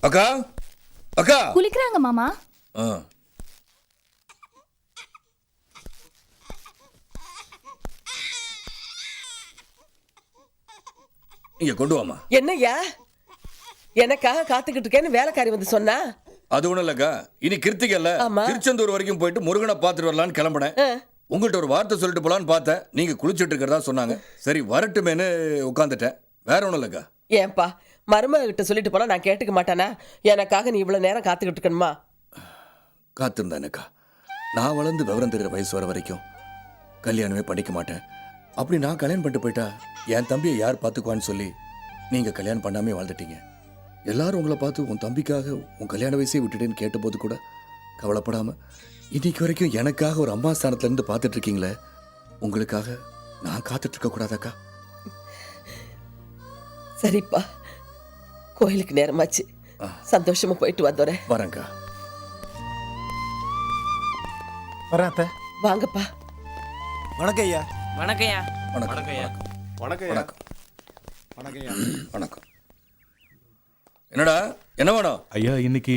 அக்கா அக்கா குளிக்கிறாங்க மாமா. இங்க கொண்டு வாமா. என்னய்யா எனக்காக காத்துக்கிட்டு இருக்கேன்னு வேலைக்காரி வந்து சொன்னா? அது ஒண்ணும் இல்லக்கா, இனி கிருத்திகை இல்ல, திருச்செந்தூர் வரைக்கும் போயிட்டு முருகனை பார்த்துட்டு வரலான்னு கிளம்பினேன். உங்கள்கிட்ட ஒரு வார்த்தை சொல்லிட்டு போலான்னு பார்த்தேன். நீங்க குளிச்சுட்டு இருக்கிறதா சொன்னாங்க. சரி வரட்டுமேனு உட்காந்துட்டேன். வேற ஒண்ணும் இல்லக்கா. ஏன்பா மருமக கிட்ட சொல்லிட்டு போனா நான் கேட்டுக்க மாட்டானா? எனக்காக நீ இவ்வளவு நேரம் காத்துக்கிட்டு இருக்கணுமா? காத்திருந்தேனக்கா. நான் வளர்ந்து விவரம் தெரிகிற வயசு வர வரைக்கும் கல்யாணமே பண்ணிக்க மாட்டேன். அப்படி நான் கல்யாணம் பண்ணிட்டு போயிட்டா என் தம்பியை யார் பார்த்துக்குவான்னு சொல்லி நீங்க கல்யாணம் பண்ணாமே வாழ்ந்துட்டீங்க. எல்லாரும் உங்களை பார்த்து உன் தம்பிக்காக உன் கல்யாண வயசே விட்டுட்டேன்னு கேட்டபோது கூட கவலைப்படாம இன்னைக்கு வரைக்கும் எனக்காக ஒரு அம்மா ஸ்தானத்துல இருந்து பார்த்துட்டு இருக்கீங்களே, உங்களுக்காக நான் காத்துட்டு இருக்க கூடாதாக்கா? சரிப்பா, கோயிலுக்கு நேரமாச்சு, சந்தோஷமா போயிட்டு வந்துறேன். வரேன்க்கா. வரேன். வாங்கப்பா. வணக்கம் ஐயா. வணக்கம் ஐயா. வணக்கம் ஐயா. வணக்கம் வணக்கம். வணக்கம் ஐயா. வணக்கம். என்னடா என்ன வேணும் ஐயா? இன்னைக்கு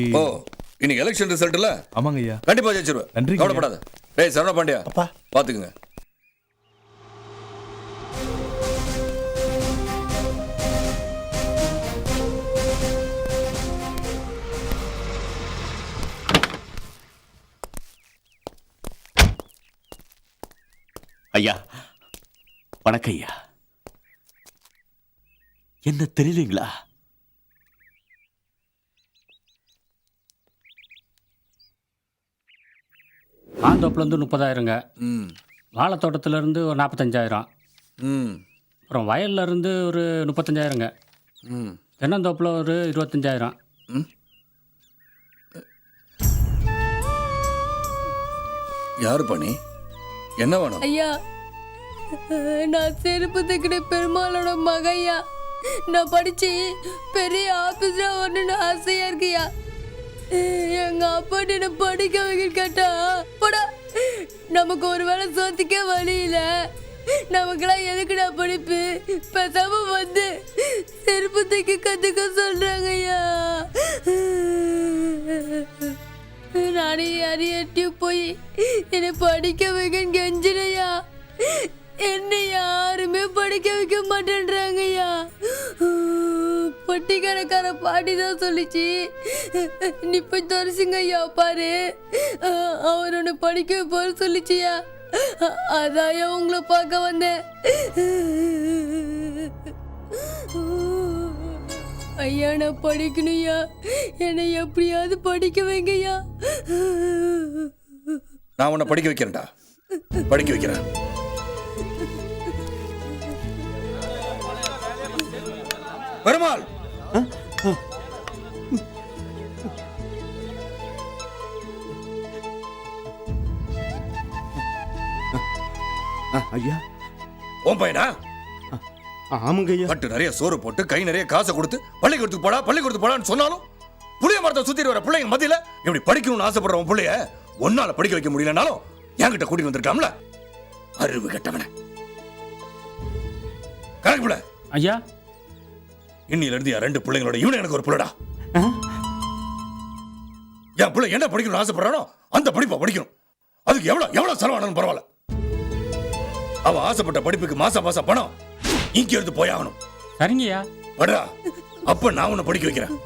இன்னைக்கு எலெக்ஷன் ரிசல்ட் இல்ல? ஆமாங்க ஐயா. கண்டிப்பா ஜெயிச்சிருவேன். நன்றி. கவலைப்படாத. டேய் சரவண பாண்டியா, அப்பா பாத்துக்குங்க. ஐயா வணக்கம் ஐயா. என்ன தெரியலீங்களா? ஆந்தோப்புலேருந்து 30,000ங்க. வாழைத்தோட்டத்துலேருந்து ஒரு 45,000. அப்புறம் வயல்லேருந்து ஒரு 35,000ங்க. தென்னந்தோப்பில் ஒரு 25,000. யாரு பண்ணி என்ன வேணும்? ஐயா, நான் செருப்பு தைக்கிற பெருமாளோட மகையா. நான் படிச்சு பெரிய ஆபீஸரா ஒண்ணுன்னு ஆசையா இருக்கியா. எங்க அப்பா என்ன படிக்க வைக்க கேட்டா போடா, நமக்கு ஒரு வேளை சொத்துக்கே வழி இல்ல, நமக்கெல்லாம் எதுக்குடா படிப்பு, பேசாம வந்து செருப்பு தைக்க கத்துக்க சொல்றாங்க ஐயா. நானே அறியட்டி போய் என்னை படிக்க வைக்கன்னு கெஞ்சினையா. என்ன யாருமே படிக்க வைக்க மாட்டேன்றாங்கய்யா. பட்டிக்காரக்கார பாட்டி தான் சொல்லிச்சு, நீ போய் தரிசிங்க ஐயா பாரு, அவர் உன்னை படிக்க வைப்பாரு சொல்லிச்சியா. அதாயா உங்களை பார்க்க வந்தேன். ஐயா நான் படிக்கணும்யா, என்னை எப்படியாவது படிக்க வைங்கய்யா. நான் உன்னை படிக்க வைக்கிறேன்டா, படிக்க வைக்கிறேன். பெருமாள், ஐயா உன் பையனா? ஆமாங்க ஐயா. பட்டு நிறைய சோறு போட்டு கை நிறைய காசை கொடுத்து பள்ளிக்கூடத்துக்கு போடா பள்ளிக்கூடத்துக்கு போடான்னு சொன்னாலும் புளிய மரத்தை சுத்திட்டு வர பிள்ளைங்க மத்தியில இப்படி படிக்கணும்னு ஆசைப்படுற உன் பிள்ளைய ஒன்னால படிக்க வைக்க முடியலனாலும் என்கிட்ட கூட்டிட்டு வந்திருக்காம்ல, அறிவு கெட்டவன. கணக்கு பிள்ளை ஐயா, இன்னில இருந்து என் 2 பிள்ளைங்களோட இவனு எனக்கு ஒரு பிள்ளைடா. என் பிள்ளை என்ன படிக்கணும்னு ஆசைப்படுறானோ அந்த படிப்பை படிக்கணும். அதுக்கு எவ்வளவு எவ்வளவு செலவானாலும் பரவாயில்ல. அவன் ஆசைப்பட்ட படிப்புக்கு மாசம் மாசம் பணம் இங்க இருந்து போயாகணும். சரிங்கய்யா. படா, அப்ப நான் உன்னை படிக்க வைக்கிறேன்.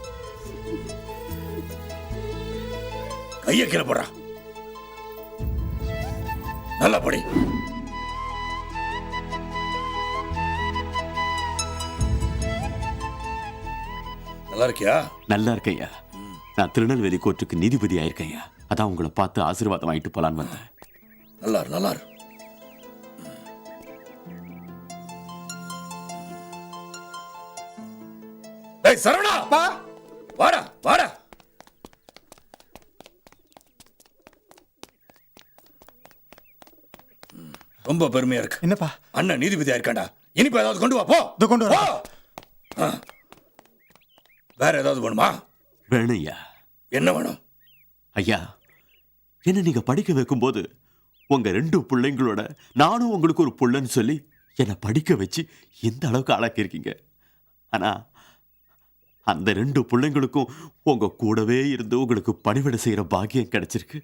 கைய கீழே போடுறா, நல்லா படி. நல்லா இருக்கியா? நல்லா இருக்கையா. நான் திருநெல்வேலி கோர்ட்டுக்கு நீதிபதி ஆயிருக்கையா. அதான் உங்களை பார்த்து ஆசீர்வாதம் வாங்கிட்டு போலான்னு வந்தேன். நல்லா நல்லா. டேய் சரவணா, வாடா வாடா. ரொம்ப பெருமையா இருக்கு. என்னப்பா? அண்ணன் நீதிபதியா இருக்காண்டா. இனிப்பா ஏதாவது கொண்டு வா. போ கொண்டு வா. வேற ஏதாவது வேணுமா? வேணும் ஐயா. என்ன வேணும்? ஐயா, என்ன நீங்க படிக்க வைக்கும்போது உங்க 2 பிள்ளைங்களோட நானும் உங்களுக்கு ஒரு புள்ளன்னு சொல்லி என்னை படிக்க வச்சு இந்த அளவுக்கு ஆளாக்கி இருக்கீங்க. அந்த 2 பிள்ளைங்களுக்கும் உங்க கூடவே இருந்து உங்களுக்கு பணிவிடை செய்யற பாக்கியம் கிடைச்சிருக்கு.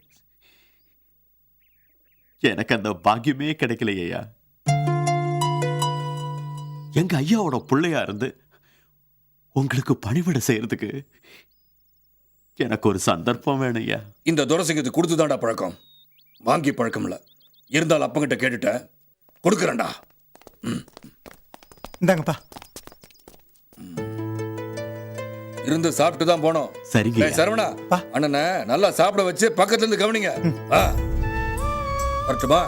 எனக்கு அந்த பாக்கியமே கிடைக்கலையா. எங்க ஐயாவோட பிள்ளையா இருந்து உங்களுக்கு பணிவிடை செய்யறதுக்கு எனக்கு ஒரு சந்தர்ப்பம் வேணும் ஐயா. இந்த துரசிங்கத்துக்கு கொடுத்துதான்டா பழக்கம், வாங்கி பழக்கம் இல்ல. இருந்தாலும் அப்பங்கிட்ட கேட்டுட்ட, கொடுக்குறேன்டா. இந்தாங்கப்பா. இருந்து சாப்பிட்டு தான் போனோம். சரிங்க டேய் சரவணா, அண்ணனை நல்லா சாப்பிட வச்சு பக்கத்துல இருந்து கவனிங்க. வரட்டுமா?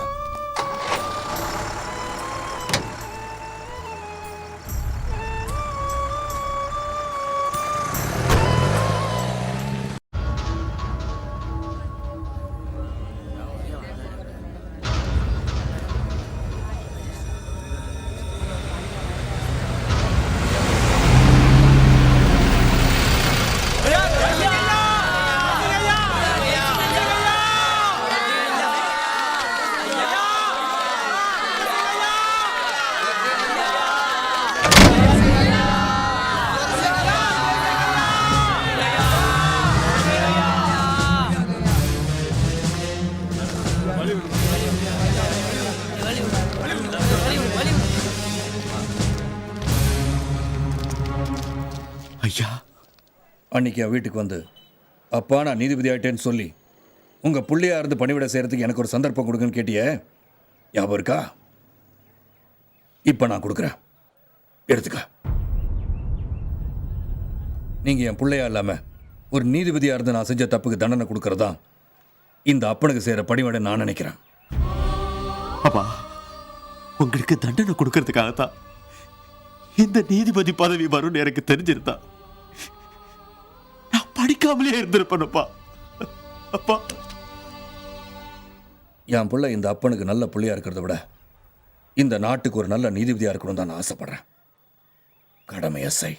ஐயா, அன்னைக்கு என் வீட்டுக்கு வந்து அப்பா நான் நீதிபதி ஆயிட்டேன்னு சொல்லி உங்க புள்ளையா இருந்து பணிவிட செய்யறதுக்கு எனக்கு ஒரு சந்தர்ப்பம் கொடுங்கன்னு கேட்டியே, ஞாபகம் இருக்கா? இப்ப நான் கொடுக்குறேன், எடுத்துக்க. நீங்க என் பிள்ளையா இல்லாம ஒரு நீதிபதியா இருந்து நான் செஞ்ச தப்புக்கு தண்டனை கொடுக்கறதா இந்த அப்பனுக்கு செய்யற பணிவிட நான் நினைக்கிறேன். அப்பா, உங்களுக்கு தண்டனை கொடுக்கறதுக்காகத்தான் இந்த நீதிபதி பதவி வரும்னு எனக்கு தெரிஞ்சிருந்தா நான் படிக்காமலே இருந்திருப்பேனப்பா. அப்பா, என் பிள்ளை இந்த அப்பனுக்கு நல்ல பிள்ளையா இருக்கிறத விட இந்த நாட்டுக்கு ஒரு நல்ல நீதிபதியா இருக்கணும் தான் நான் ஆசைப்படுறேன். கடமை எஸ்ஐ.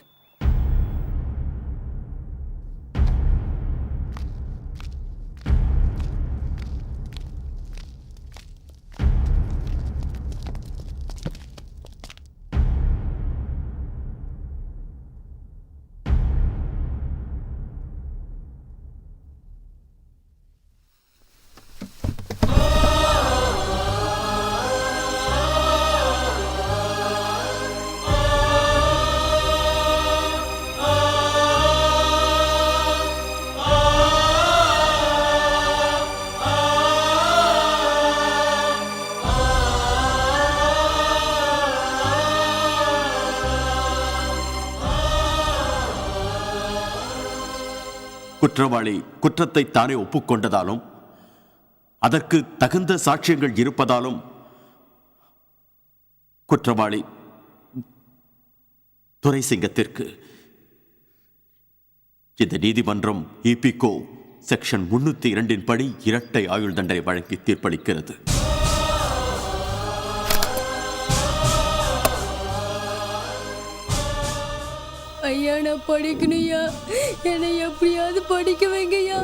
குற்றவாளி குற்றத்தை தானே ஒப்புக்கொண்டதாலும் அதற்கு தகுந்த சாட்சியங்கள் இருப்பதாலும் குற்றவாளி துரைசிங்கத்திற்கு இந்த நீதிமன்றம் இபிகோ செக்ஷன் 302 படி இரட்டை ஆயுள் தண்டனை வழங்கி தீர்ப்பளிக்கிறது. ஐயா நான் படிக்கணும்யா, என்னை எப்படியாவது படிக்க வைங்கய்யா.